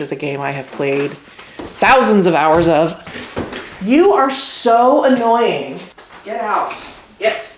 is a game I have played thousands of hours of. You are so annoying. Get out. Get.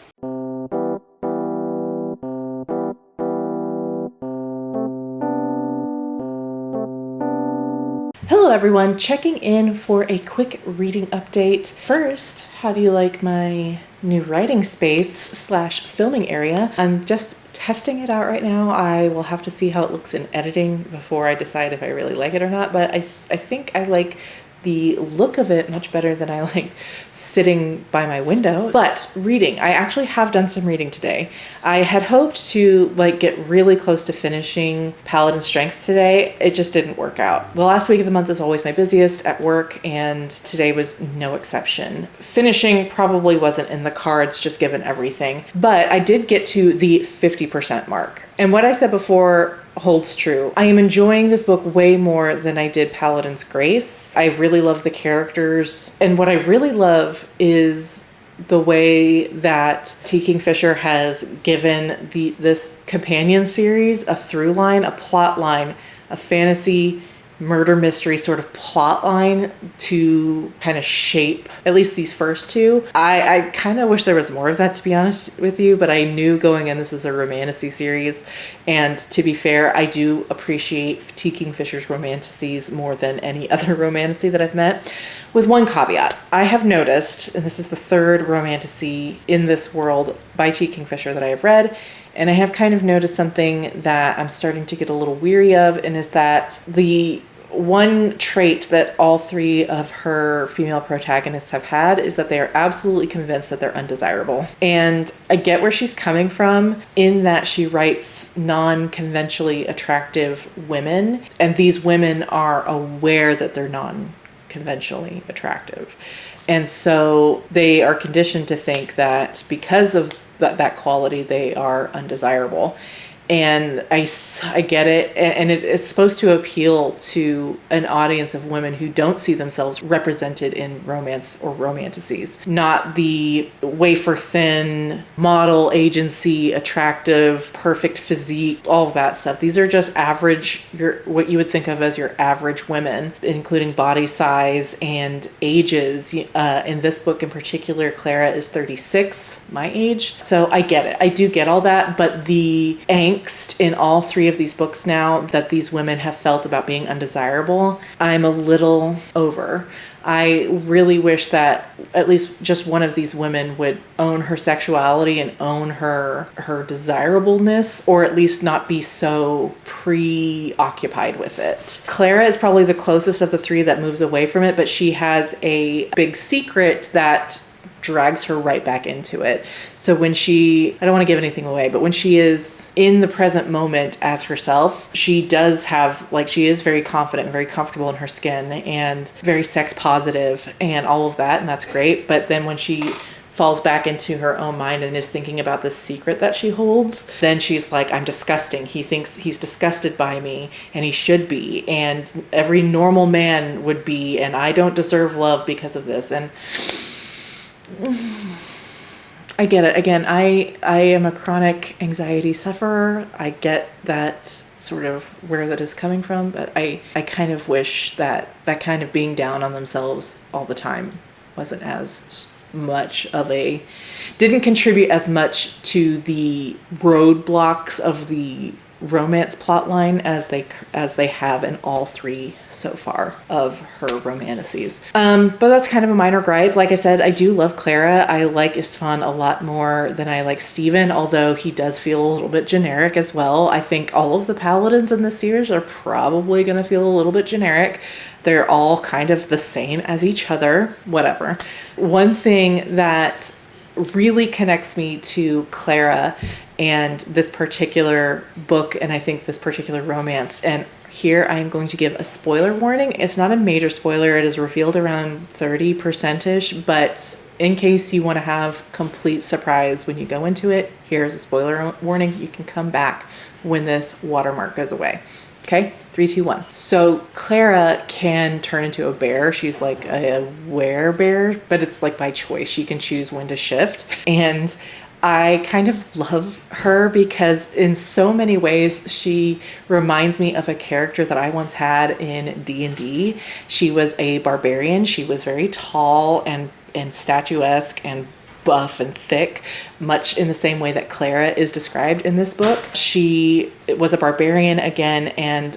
Hello everyone, checking in for a quick reading update. First, how do you like my new writing space slash filming area? I'm just testing it out right now. I will have to see how it looks in editing before I decide if I really like it or not, but I think I like the look of it much better than I like sitting by my window. But reading, I actually have done some reading today. I had hoped to get really close to finishing Paladin Strength today. It just didn't work out. The last week of the month is always my busiest at work, and today was no exception. Finishing probably wasn't in the cards, just given everything. But I did get to the 50% mark. And what I said before holds true. I am enjoying this book way more than I did Paladin's Grace. I really love the characters. And what I really love is the way that T. Kingfisher has given this companion series a through line, a plot line, a fantasy murder mystery sort of plot line to kind of shape at least these first two. I kind of wish there was more of that, to be honest with you, but I knew going in this was a romantasy series, and to be fair, I do appreciate T. Kingfisher's romantasies more than any other romantasy that I've met, with one caveat. I have noticed, and this is the third romantasy in this world by T. Kingfisher that I have read, and I have kind of noticed something that I'm starting to get a little weary of, and is that the one trait that all three of her female protagonists have had is that they are absolutely convinced that they're undesirable. And I get where she's coming from in that she writes non-conventionally attractive women, and these women are aware that they're non-conventionally attractive. And so they are conditioned to think that because of that quality, they are undesirable. And I get it. And it's supposed to appeal to an audience of women who don't see themselves represented in romance or romantasies. Not the wafer thin, model agency, attractive, perfect physique, all of that stuff. These are just average, what you would think of as your average women, including body size and ages. In this book in particular, Clara is 36, my age. So I get it. I do get all that. But the angst in all three of these books now that these women have felt about being undesirable, I'm a little over. I really wish that at least just one of these women would own her sexuality and own her desirableness, or at least not be so preoccupied with it. Clara is probably the closest of the three that moves away from it, but she has a big secret that drags her right back into it. So when I don't want to give anything away, but when she is in the present moment as herself, she does have, she is very confident and very comfortable in her skin and very sex positive and all of that, and that's great. But then when she falls back into her own mind and is thinking about this secret that she holds, then she's like, I'm disgusting. He thinks he's disgusted by me, and he should be, and every normal man would be, and I don't deserve love because of this. And I get it. Again, I am a chronic anxiety sufferer. I get that sort of where that is coming from, but I kind of wish that kind of being down on themselves all the time wasn't as much didn't contribute as much to the roadblocks of the romance plotline as they have in all three so far of her romantasies. But that's kind of a minor gripe. Like I said, I do love Clara. I like Istvan a lot more than I like Stephen, although he does feel a little bit generic as well. I think all of the paladins in this series are probably going to feel a little bit generic. They're all kind of the same as each other, whatever. One thing that really connects me to Clara and this particular book, and I think this particular romance, and here I am going to give a spoiler warning. It's not a major spoiler. It is revealed around 30%-ish, but in case you want to have complete surprise when you go into it, here's a spoiler warning. You can come back when this watermark goes away. Okay, 3, 2, 1. So Clara can turn into a bear. She's like a werebear, but it's by choice. She can choose when to shift. And I kind of love her because in so many ways she reminds me of a character that I once had in D&D. She was a barbarian. She was very tall and statuesque and buff and thick, much in the same way that Clara is described in this book. She was a barbarian again, and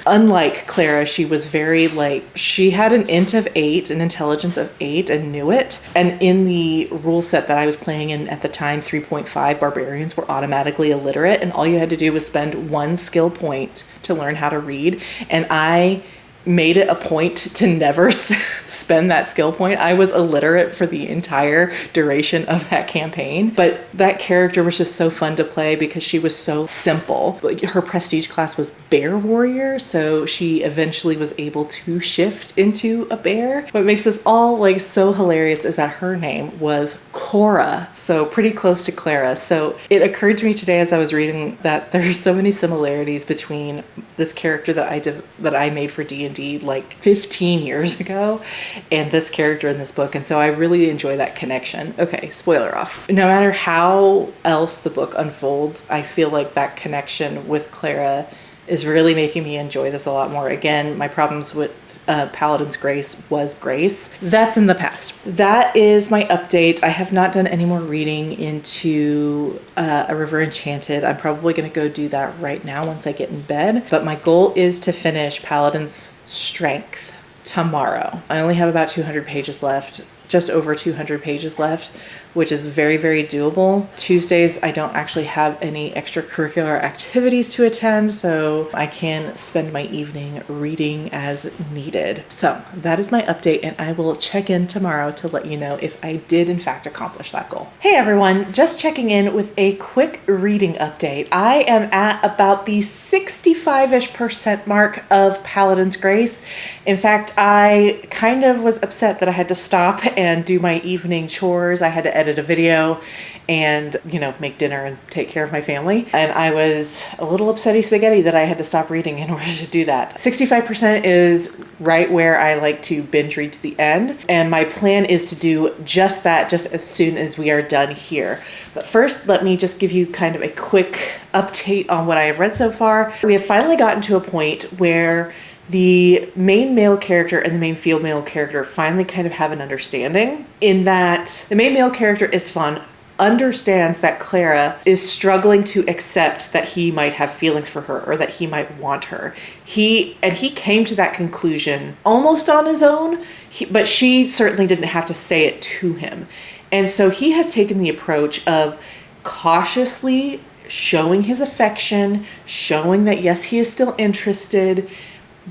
unlike Clara, she was very she had an int of 8, an intelligence of 8, and knew it. And in the rule set that I was playing in at the time, 3.5, barbarians were automatically illiterate, and all you had to do was spend 1 skill point to learn how to read. And I made it a point to never spend that skill point. I was illiterate for the entire duration of that campaign, but that character was just so fun to play because she was so simple. Her prestige class was bear warrior, so she eventually was able to shift into a bear. What makes this all so hilarious is that her name was Cora, so pretty close to Clara. So it occurred to me today as I was reading that there's so many similarities between this character that I made for D&D 15 years ago and this character in this book, and so I really enjoy that connection. Okay, spoiler off. No matter how else the book unfolds, I feel like that connection with Clara is really making me enjoy this a lot more. Again, my problems with Paladin's Grace was Grace. That's in the past. That is my update. I have not done any more reading into a River Enchanted. I'm probably going to go do that right now once I get in bed. But my goal is to finish Paladin's Strength tomorrow. I only have about 200 pages left, just over 200 pages left, which is very, very doable. Tuesdays, I don't actually have any extracurricular activities to attend, so I can spend my evening reading as needed. So that is my update, and I will check in tomorrow to let you know if I did in fact accomplish that goal. Hey everyone, just checking in with a quick reading update. I am at about the 65-ish% mark of Paladin's Grace. In fact, I kind of was upset that I had to stop and do my evening chores. I had to edit a video and, make dinner and take care of my family. And I was a little upsetty spaghetti that I had to stop reading in order to do that. 65% is right where I like to binge read to the end. And my plan is to do just that just as soon as we are done here. But first, let me just give you kind of a quick update on what I have read so far. We have finally gotten to a point where the main male character and the main female character finally kind of have an understanding, in that the main male character, Isfan, understands that Clara is struggling to accept that he might have feelings for her or that he might want her. He came to that conclusion almost on his own, but she certainly didn't have to say it to him. And so he has taken the approach of cautiously showing his affection, showing that yes, he is still interested,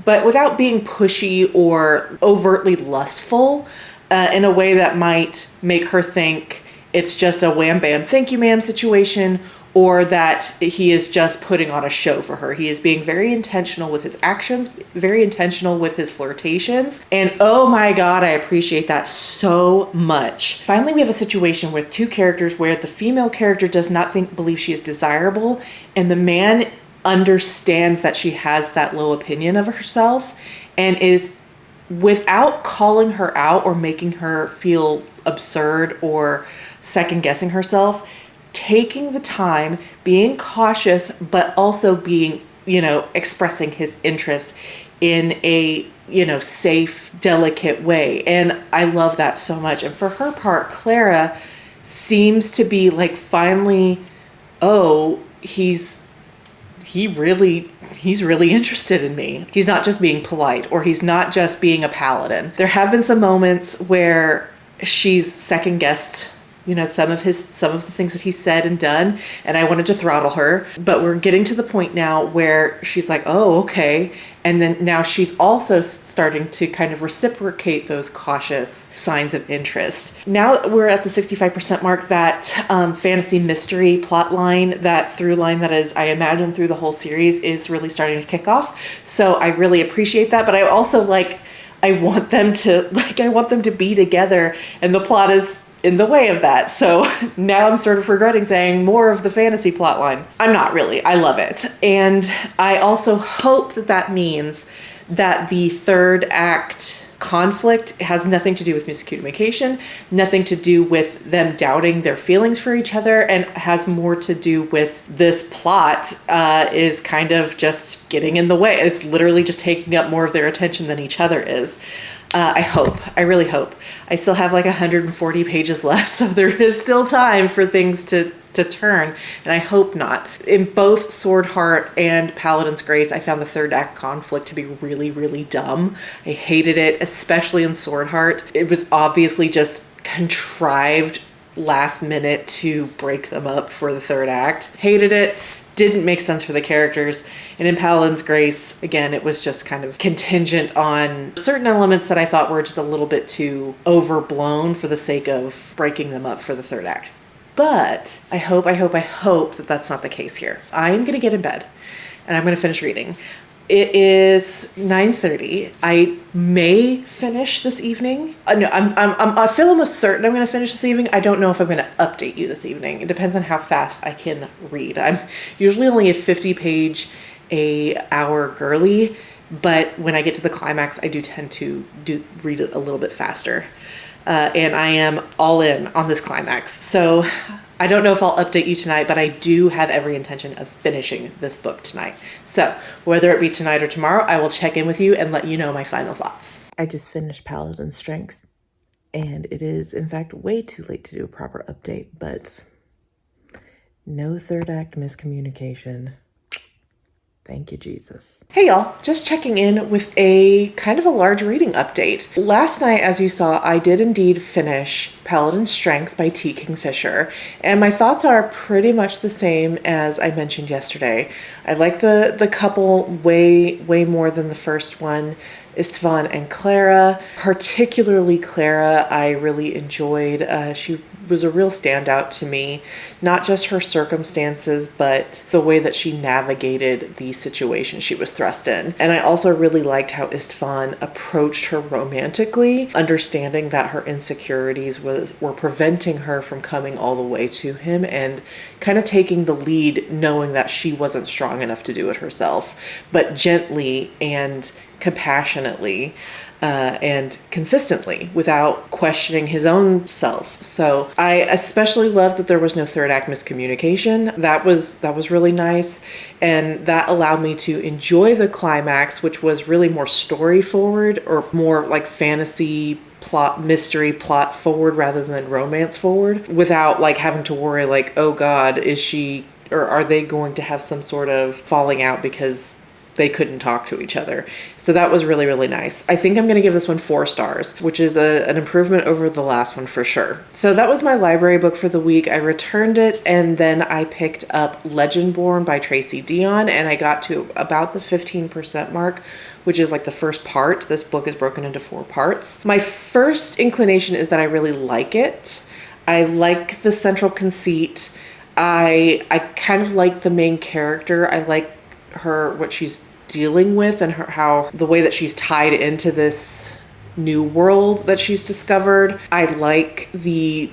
but without being pushy or overtly lustful in a way that might make her think it's just a wham bam thank you ma'am situation, or that he is just putting on a show for her. He is being very intentional with his actions, very intentional with his flirtations, and oh my god, I appreciate that so much. Finally, we have a situation with two characters where the female character does not believe she is desirable, and the man understands that she has that low opinion of herself and is, without calling her out or making her feel absurd or second guessing herself, taking the time, being cautious, but also being, expressing his interest in a, safe, delicate way. And I love that so much. And for her part, Clara seems to be finally, he's really interested in me. He's not just being polite, or he's not just being a paladin. There have been some moments where she's second guessed, some of the things that he said and done, and I wanted to throttle her, but we're getting to the point now where she's like, oh, okay. And then now she's also starting to kind of reciprocate those cautious signs of interest. Now we're at the 65% mark, that fantasy mystery plot line, that through line that is, I imagine, through the whole series is really starting to kick off. So I really appreciate that, but I also I want them to be together, and the plot is in the way of that. So now I'm sort of regretting saying more of the fantasy plot line. I'm not really. I love it. And I also hope that means that the third act conflict has nothing to do with miscommunication, nothing to do with them doubting their feelings for each other, and has more to do with this plot is kind of just getting in the way. It's literally just taking up more of their attention than each other is. I really hope. I still have like 140 pages left, so there is still time for things to turn, and I hope not. In both Sword Heart and Paladin's Grace, I found the third act conflict to be really, really dumb. I hated it, especially in Sword Heart. It was obviously just contrived last minute to break them up for the third act. Hated it. Didn't make sense for the characters. And in Paladin's Grace, again, it was just kind of contingent on certain elements that I thought were just a little bit too overblown for the sake of breaking them up for the third act. But I hope that that's not the case here. I am going to get in bed and I'm going to finish reading. It is 9:30. I may finish this evening. No, I feel almost certain I'm going to finish this evening. I don't know if I'm going to update you this evening. It depends on how fast I can read. I'm usually only a 50-page a hour girly, but when I get to the climax, I do tend to read it a little bit faster. And I am all in on this climax. So I don't know if I'll update you tonight, but I do have every intention of finishing this book tonight. So whether it be tonight or tomorrow, I will check in with you and let you know my final thoughts. I just finished Paladin's Strength, and it is, in fact, way too late to do a proper update, but no third act miscommunication. Thank you, Jesus. Hey y'all, just checking in with a kind of a large reading update. Last night, as you saw, I did indeed finish Paladin's Strength by T. Kingfisher, and my thoughts are pretty much the same as I mentioned yesterday. I like the couple way more than the first one. Istvan and Clara, particularly Clara, I really enjoyed. She was a real standout to me, not just her circumstances, but the way that she navigated the situation she was thrust in. And I also really liked how Istvan approached her romantically, understanding that her insecurities were preventing her from coming all the way to him, and kind of taking the lead, knowing that she wasn't strong enough to do it herself, but gently and compassionately and consistently without questioning his own self. So I especially loved that there was no third act miscommunication. That was really nice, and that allowed me to enjoy the climax, which was really more story forward, or more like fantasy plot, mystery plot forward rather than romance forward, without like having to worry like, oh God, is she, or are they going to have some sort of falling out because they couldn't talk to each other. So that was really, really nice. I think I'm going to give this one 4 stars, which is an improvement over the last one for sure. So that was my library book for the week. I returned it, and then I picked up Legendborn by Tracy Dion, and I got to about the 15% mark, which is like the first part. This book is broken into 4 parts. My first inclination is that I really like it. I like the central conceit. I kind of like the main character. I like her, what she's dealing with, and how the way that she's tied into this new world that she's discovered. I like the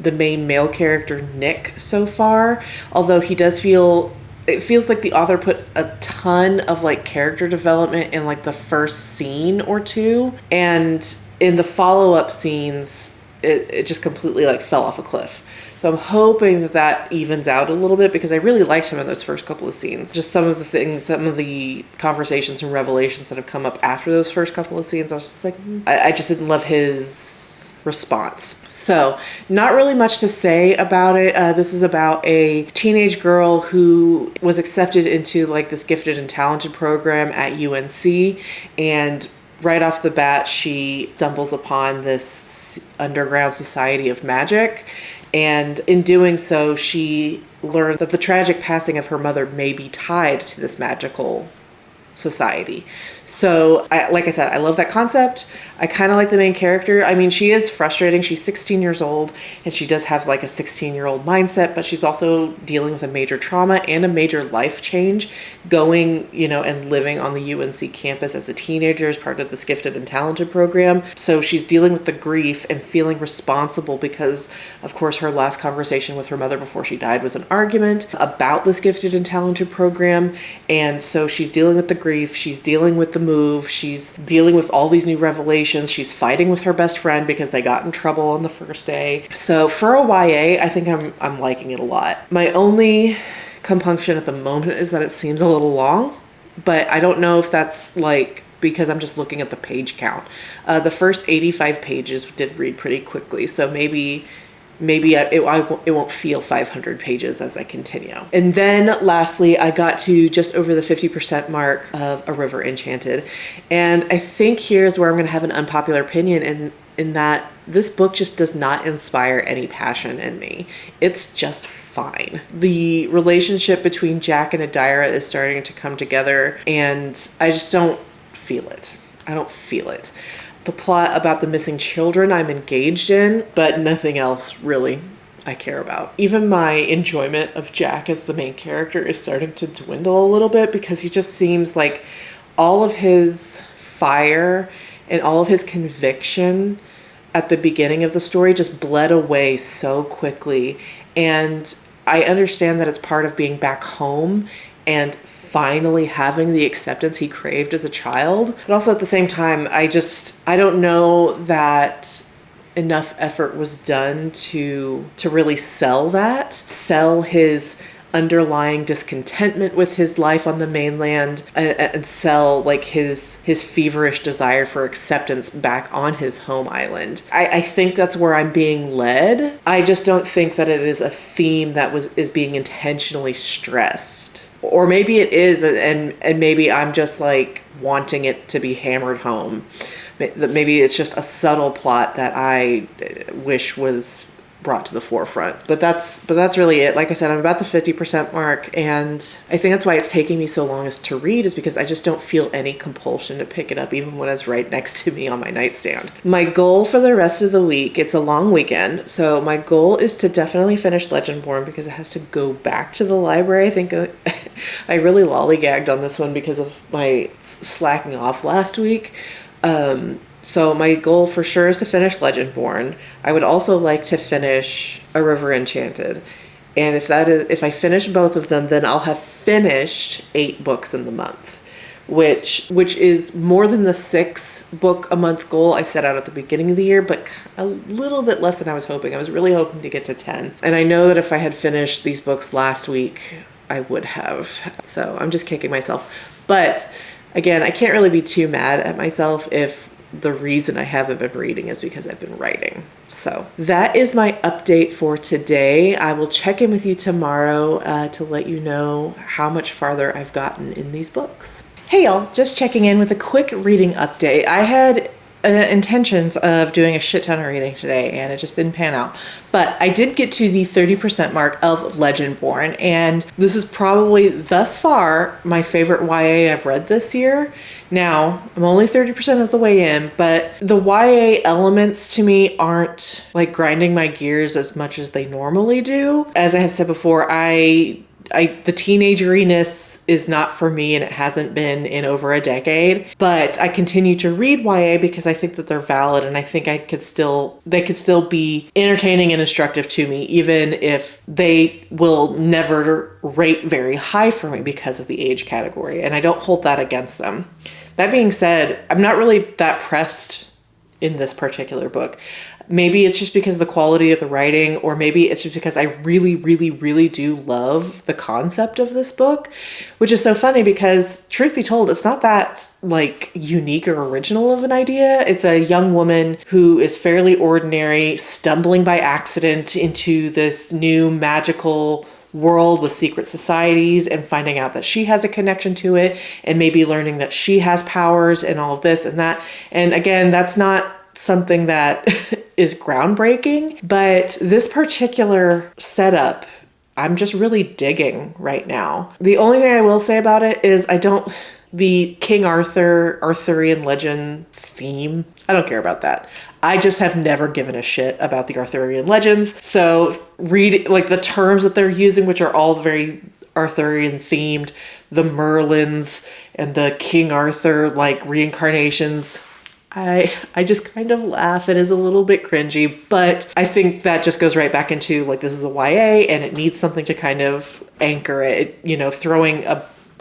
main male character, Nick, so far, although he does it feels like the author put a ton of like character development in like the first scene or two, and in the follow-up scenes it just completely like fell off a cliff. So I'm hoping that evens out a little bit, because I really liked him in those first couple of scenes. Just some of the conversations and revelations that have come up after those first couple of scenes, I was just like, I just didn't love his response. So not really much to say about it. This is about a teenage girl who was accepted into like this gifted and talented program at UNC, and right off the bat, she stumbles upon this underground society of magic. And in doing so, she learned that the tragic passing of her mother may be tied to this magical society. So, like I said, I love that concept. I kind of like the main character. I mean, she is frustrating. She's 16 years old, and she does have like a 16-year-old mindset, but she's also dealing with a major trauma and a major life change, going, and living on the UNC campus as a teenager as part of this gifted and talented program. So she's dealing with the grief and feeling responsible because, of course, her last conversation with her mother before she died was an argument about this gifted and talented program. And so she's dealing with the grief grief. She's dealing with the move. She's dealing with all these new revelations. She's fighting with her best friend because they got in trouble on the first day. So for a YA, I think I'm liking it a lot. My only compunction at the moment is that it seems a little long, but I don't know if that's like because I'm just looking at the page count. The first 85 pages did read pretty quickly, so maybe it won't feel 500 pages as I continue. And then lastly, I got to just over the 50% mark of A River Enchanted. And I think here's where I'm going to have an unpopular opinion in that this book just does not inspire any passion in me. It's just fine. The relationship between Jack and Adira is starting to come together, and I just don't feel it. I don't feel it. The plot about the missing children I'm engaged in, but nothing else really I care about. Even my enjoyment of Jack as the main character is starting to dwindle a little bit because he just seems like all of his fire and all of his conviction at the beginning of the story just bled away so quickly. And I understand that it's part of being back home and finally having the acceptance he craved as a child. But also at the same time, I don't know that enough effort was done to really sell his underlying discontentment with his life on the mainland and sell like his feverish desire for acceptance back on his home island. I think that's where I'm being led. I just don't think that it is a theme that is being intentionally stressed. Or maybe it is, and maybe I'm just like wanting it to be hammered home. Maybe it's just a subtle plot that I wish was brought to the forefront. But that's really it. Like I said, I'm about the 50% mark, and I think that's why it's taking me so long to read, is because I just don't feel any compulsion to pick it up even when it's right next to me on my nightstand. My goal for the rest of the week, it's a long weekend, so my goal is to definitely finish Legendborn because it has to go back to the library. I think I really lollygagged on this one because of my slacking off last week. So my goal for sure is to finish Legendborn. I would also like to finish A River Enchanted. And if I finish both of them, then I'll have finished 8 books in the month, which is more than the 6 book a month goal I set out at the beginning of the year, but a little bit less than I was hoping. I was really hoping to get to 10. And I know that if I had finished these books last week, I would have. So I'm just kicking myself. But again, I can't really be too mad at myself if the reason I haven't been reading is because I've been writing. So that is my update for today. I will check in with you tomorrow to let you know how much farther I've gotten in these books. Hey y'all, just checking in with a quick reading update. I had intentions of doing a shit ton of reading today and it just didn't pan out. But I did get to the 30% mark of Legendborn, and this is probably thus far my favorite YA I've read this year. Now, I'm only 30% of the way in, but the YA elements to me aren't like grinding my gears as much as they normally do. As I have said before, the teenageriness is not for me, and it hasn't been in over a decade, but I continue to read YA because I think that they're valid, and I think they could still be entertaining and instructive to me, even if they will never rate very high for me because of the age category, and I don't hold that against them. That being said, I'm not really that pressed in this particular book. Maybe it's just because of the quality of the writing, or maybe it's just because I really, really, really do love the concept of this book, which is so funny because, truth be told, it's not that like unique or original of an idea. It's a young woman who is fairly ordinary, stumbling by accident into this new magical world with secret societies and finding out that she has a connection to it, and maybe learning that she has powers and all of this and that. And again, that's not something that is groundbreaking, but this particular setup I'm just really digging right now. The only thing I will say about it is the King Arthurian legend theme, I don't care about that. I just have never given a shit about the Arthurian legends. So read like the terms that they're using, which are all very Arthurian themed, the Merlins and the King Arthur like reincarnations. I just kind of laugh. It is a little bit cringy, but I think that just goes right back into like, this is a YA and it needs something to kind of anchor it. You know, throwing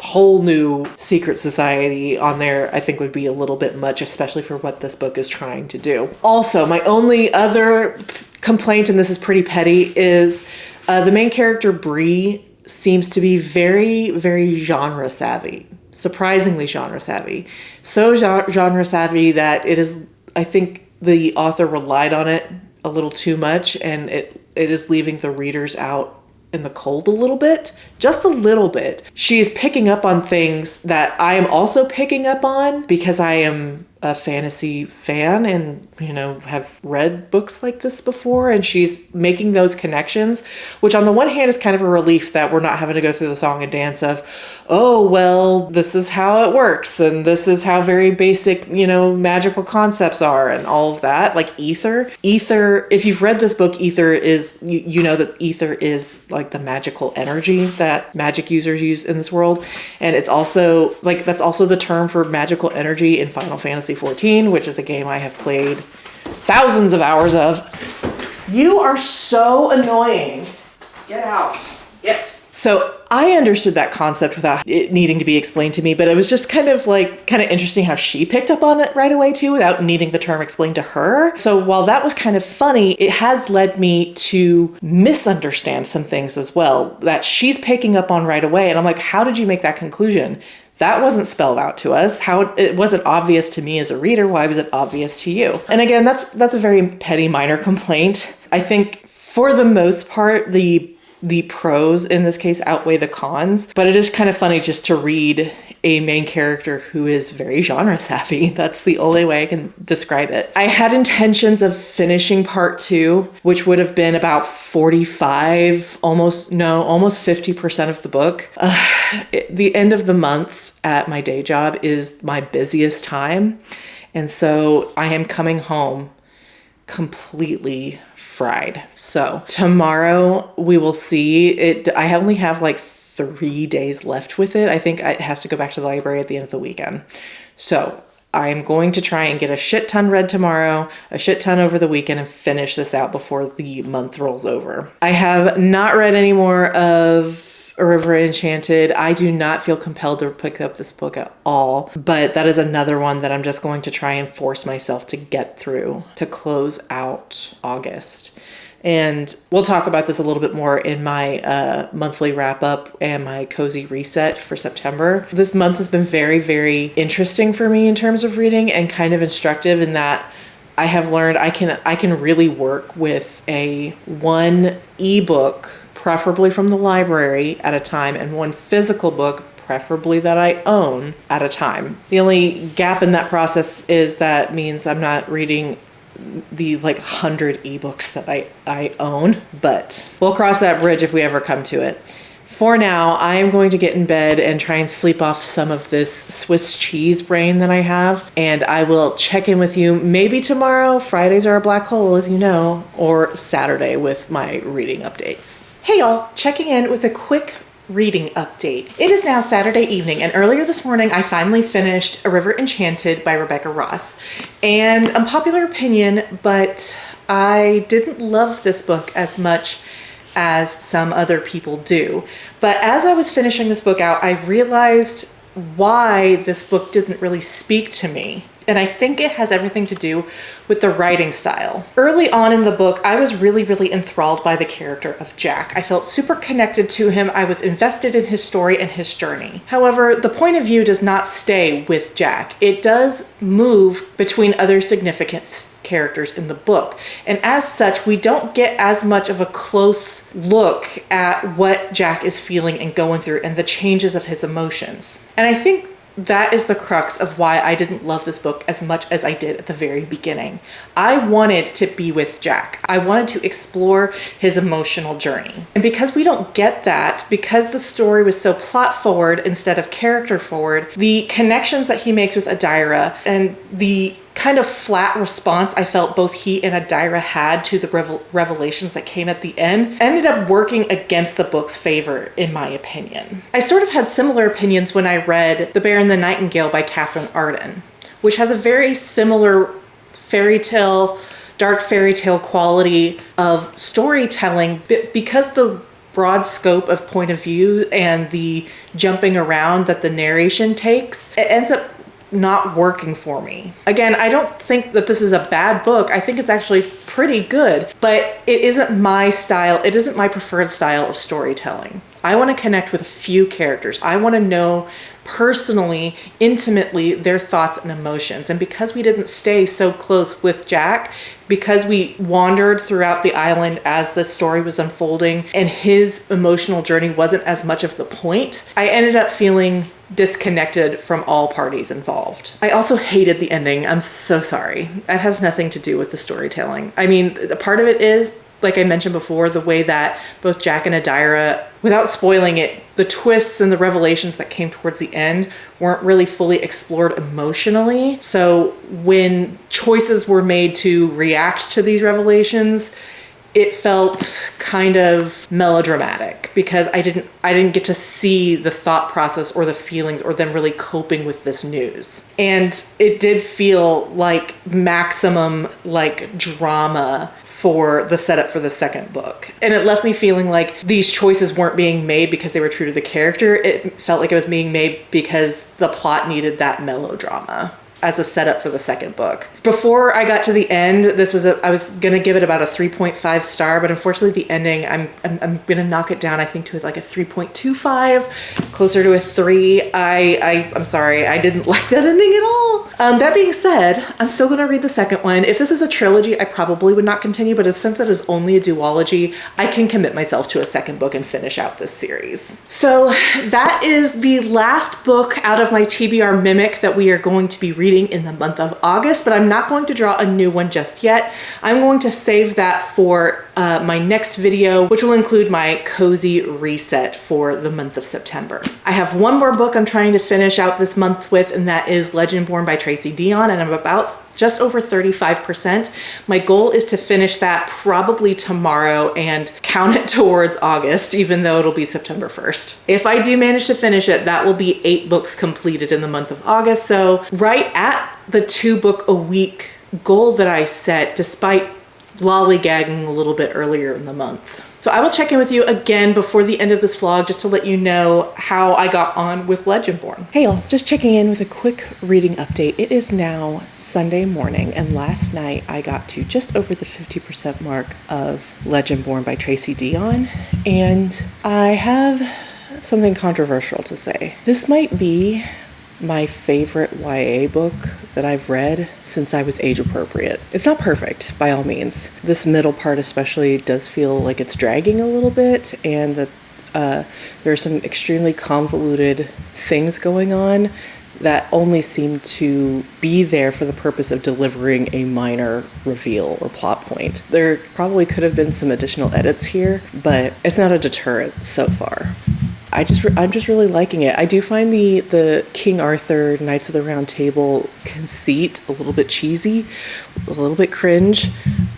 whole new secret society on there, I think would be a little bit much, especially for what this book is trying to do. Also, my only other complaint, and this is pretty petty, is the main character Bree seems to be very, very genre savvy. Surprisingly genre savvy. So genre savvy that it is, I think the author relied on it a little too much, and it is leaving the readers out in the cold a little bit, just a little bit. She is picking up on things that I am also picking up on because I am a fantasy fan and, you know, have read books like this before, and she's making those connections, which on the one hand is kind of a relief that we're not having to go through the song and dance of, oh, well, this is how it works, and this is how very basic, you know, magical concepts are, and all of that. Like ether, if you've read this book, ether is, you know that ether is like the magical energy that magic users use in this world, and it's also, like, that's also the term for magical energy in Final Fantasy 14, which is a game I have played thousands of hours of. You are so annoying. Get out. Get. So I understood that concept without it needing to be explained to me, but it was just kind of interesting how she picked up on it right away too, without needing the term explained to her. So while that was kind of funny, it has led me to misunderstand some things as well that she's picking up on right away. And I'm like, how did you make that conclusion? That wasn't spelled out to us. How it wasn't obvious to me as a reader. Why was it obvious to you? And again, that's a very petty, minor complaint. I think for the most part, the pros in this case outweigh the cons, but it is kind of funny just to read a main character who is very genre savvy. That's the only way I can describe it. I had intentions of finishing part 2, which would have been about almost 50% of the book. The end of the month at my day job is my busiest time. And so I am coming home completely fried. So tomorrow we will see it. I only have like 3 days left with it. I think it has to go back to the library at the end of the weekend. So I'm going to try and get a shit ton read tomorrow, a shit ton over the weekend, and finish this out before the month rolls over. I have not read any more of River Enchanted. I do not feel compelled to pick up this book at all, but that is another one that I'm just going to try and force myself to get through to close out August. And we'll talk about this a little bit more in my monthly wrap up and my cozy reset for September. This month has been very, very interesting for me in terms of reading, and kind of instructive in that I have learned I can really work with a one ebook, preferably from the library, at a time, and one physical book, preferably that I own, at a time. The only gap in that process is that means I'm not reading the 100 ebooks that I own, but we'll cross that bridge if we ever come to it. For now, I am going to get in bed and try and sleep off some of this Swiss cheese brain that I have, and I will check in with you maybe tomorrow. Fridays are a black hole, as you know, or Saturday with my reading updates. Hey y'all, checking in with a quick reading update. It is now Saturday evening, and earlier this morning I finally finished A River Enchanted by Rebecca Ross. And unpopular opinion, but I didn't love this book as much as some other people do. But as I was finishing this book out, I realized why this book didn't really speak to me. And I think it has everything to do with the writing style. Early on in the book, I was really, really enthralled by the character of Jack. I felt super connected to him. I was invested in his story and his journey. However, the point of view does not stay with Jack. It does move between other significant characters in the book. And as such, we don't get as much of a close look at what Jack is feeling and going through and the changes of his emotions. And I think that is the crux of why I didn't love this book as much as I did at the very beginning. I wanted to be with Jack. I wanted to explore his emotional journey. And because we don't get that, because the story was so plot forward instead of character forward, the connections that he makes with Adira and the kind of flat response I felt both he and Adira had to the revelations that came at the end ended up working against the book's favor, in my opinion. I sort of had similar opinions when I read The Bear and the Nightingale by Catherine Arden, which has a very similar dark fairy tale quality of storytelling, because the broad scope of point of view and the jumping around that the narration takes, it ends up not working for me. Again, I don't think that this is a bad book. I think it's actually pretty good, but it isn't my style. It isn't my preferred style of storytelling. I want to connect with a few characters. I want to know personally, intimately, their thoughts and emotions. And because we didn't stay so close with Jack, because we wandered throughout the island as the story was unfolding and his emotional journey wasn't as much of the point, I ended up feeling disconnected from all parties involved. I also hated the ending. I'm so sorry. It has nothing to do with the storytelling. I mean, a part of it is, like I mentioned before, the way that both Jack and Adira, without spoiling it, the twists and the revelations that came towards the end weren't really fully explored emotionally. So when choices were made to react to these revelations, it felt kind of melodramatic because I didn't get to see the thought process or the feelings or them really coping with this news. And it did feel like maximum like drama for the setup for the second book. And it left me feeling like these choices weren't being made because they were true to the character. It felt like it was being made because the plot needed that melodrama as a setup for the second book. Before I got to the end, I was gonna give it about a 3.5 star, but unfortunately the ending, I'm gonna knock it down, I think, to like a 3.25, closer to a 3. I'm sorry, I didn't like that ending at all. That being said, I'm still gonna read the second one. If this is a trilogy, I probably would not continue, but since it is only a duology, I can commit myself to a second book and finish out this series. So that is the last book out of my TBR Mimic that we are going to be reading in the month of August, but I'm not going to draw a new one just yet. I'm going to save that for my next video, which will include my cozy reset for the month of September. I have one more book I'm trying to finish out this month with, and that is Legendborn by Tracy Dion, and I'm about just over 35%. My goal is to finish that probably tomorrow and count it towards August, even though it'll be September 1st. If I do manage to finish it, that will be 8 books completed in the month of August. So right at the 2 book a week goal that I set, despite lollygagging a little bit earlier in the month. So I will check in with you again before the end of this vlog just to let you know how I got on with Legendborn. Hey y'all, just checking in with a quick reading update. It is now Sunday morning, and last night I got to just over the 50% mark of Legendborn by Tracy Dion, and I have something controversial to say. This might be my favorite YA book that I've read since I was age appropriate. It's not perfect by all means. This middle part especially does feel like it's dragging a little bit, and that there are some extremely convoluted things going on that only seem to be there for the purpose of delivering a minor reveal or plot point. There probably could have been some additional edits here, but it's not a deterrent so far. I'm just really liking it. I do find the King Arthur Knights of the Round Table conceit a little bit cheesy, a little bit cringe,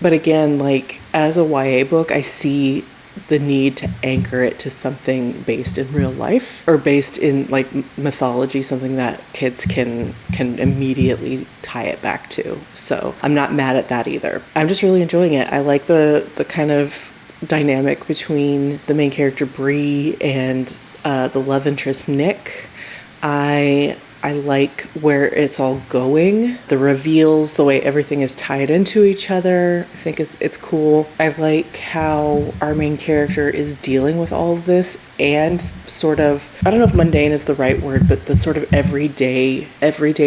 but again, like as a YA book, I see the need to anchor it to something based in real life or based in like mythology, something that kids can immediately tie it back to. So I'm not mad at that either. I'm just really enjoying it. I like the kind of dynamic between the main character Bree and the love interest Nick. I like where it's all going, the reveals, the way everything is tied into each other. I think it's cool. I like how our main character is dealing with all of this and sort of, I don't know if mundane is the right word, but the sort of everyday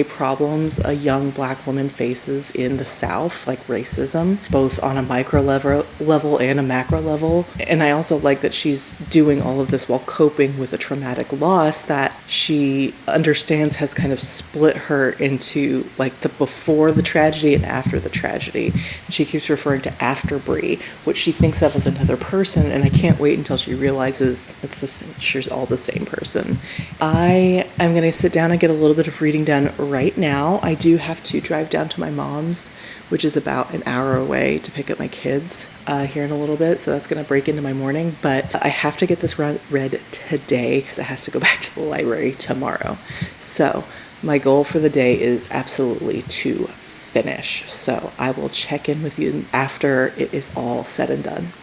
problems a young Black woman faces in the South, like racism, both on a micro level and a macro level. And I also like that she's doing all of this while coping with a traumatic loss that she understands has kind of split her into like the before the tragedy and after the tragedy. And she keeps referring to after Bree, which she thinks of as another person, and I can't wait until she realizes she's all the same person. I am going to sit down and get a little bit of reading done right now. I do have to drive down to my mom's, which is about an hour away, to pick up my kids here in a little bit, so that's going to break into my morning, but I have to get this read today because it has to go back to the library tomorrow. So my goal for the day is absolutely to finish, so I will check in with you after it is all said and done.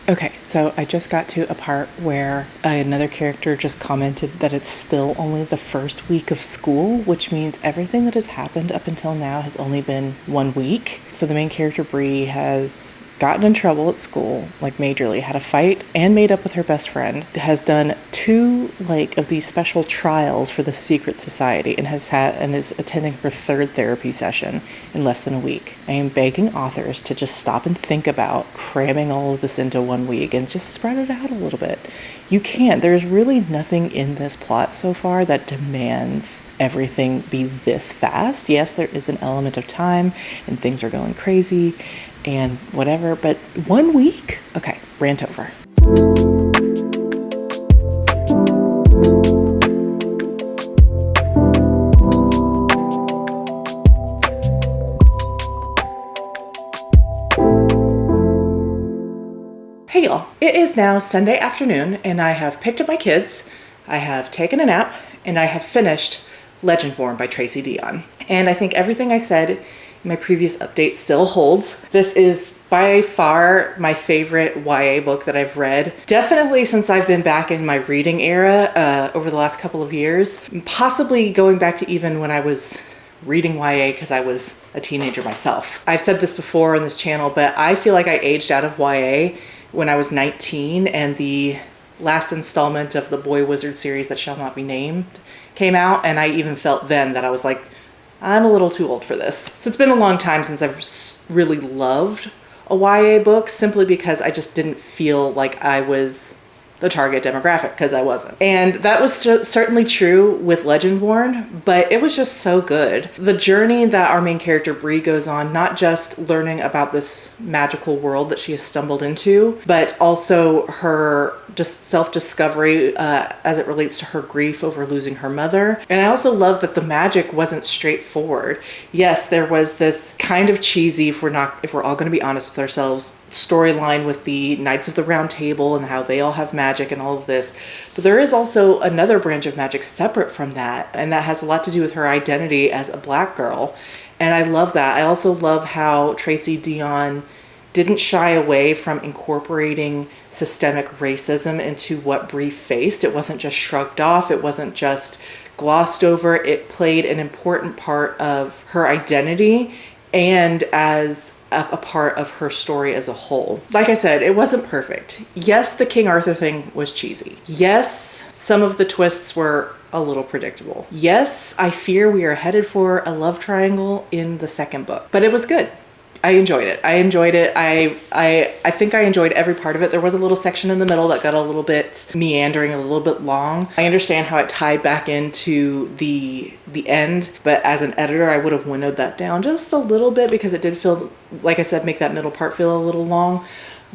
Okay, so I just got to a part where another character just commented that it's still only the first week of school, which means everything that has happened up until now has only been 1 week. So the main character, Bree, has gotten in trouble at school, like majorly, had a fight and made up with her best friend, has done 2 of these special trials for the secret society, and is attending her 3rd therapy session in less than a week. I am begging authors to just stop and think about cramming all of this into 1 week and just spread it out a little bit. You can't. There's really nothing in this plot so far that demands everything be this fast. Yes, there is an element of time and things are going crazy and whatever, but 1 week? Okay, rant over. Hey y'all, it is now Sunday afternoon and I have picked up my kids, I have taken a nap, and I have finished Legendborn by Tracy Deonn. And I think everything I said in my previous update still holds. This is by far my favorite YA book that I've read. Definitely since I've been back in my reading era over the last couple of years. Possibly going back to even when I was reading YA because I was a teenager myself. I've said this before on this channel, but I feel like I aged out of YA when I was 19 and the last installment of the Boy Wizard series that shall not be named came out, and I even felt then that I was like, I'm a little too old for this. So it's been a long time since I've really loved a YA book, simply because I just didn't feel like I was the target demographic, because I wasn't. And that was certainly true with Legendborn, but it was just so good. The journey that our main character Bree goes on, not just learning about this magical world that she has stumbled into, but also her just self-discovery as it relates to her grief over losing her mother. And I also love that the magic wasn't straightforward. Yes, there was this kind of cheesy, if we're all going to be honest with ourselves, storyline with the Knights of the Round Table and how they all have magic and all of this. But there is also another branch of magic separate from that, and that has a lot to do with her identity as a Black girl. And I love that. I also love how Tracy Deonn didn't shy away from incorporating systemic racism into what Bree faced. It wasn't just shrugged off. It wasn't just glossed over. It played an important part of her identity and as a part of her story as a whole. Like I said, it wasn't perfect. Yes, the King Arthur thing was cheesy. Yes, some of the twists were a little predictable. Yes, I fear we are headed for a love triangle in the second book, but it was good. I enjoyed it. I think I enjoyed every part of it. There was a little section in the middle that got a little bit meandering, a little bit long. I understand how it tied back into the end, but as an editor, I would have winnowed that down just a little bit because it did feel, like I said, make that middle part feel a little long.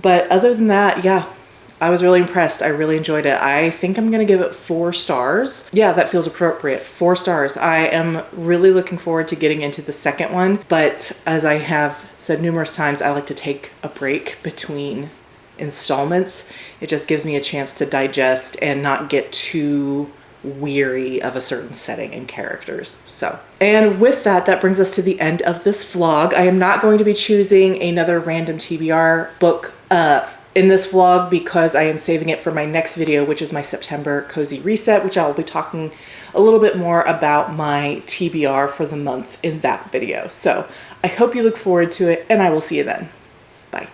But other than that, yeah, I was really impressed. I really enjoyed it. I think I'm going to give it 4 stars. Yeah, that feels appropriate. 4 stars. I am really looking forward to getting into the second one. But as I have said numerous times, I like to take a break between installments. It just gives me a chance to digest and not get too weary of a certain setting and characters. And with that brings us to the end of this vlog. I am not going to be choosing another random TBR book in this vlog because I am saving it for my next video, which is my September cozy reset, which I will be talking a little bit more about my TBR for the month in that video. So I hope you look forward to it, and I will see you then. Bye.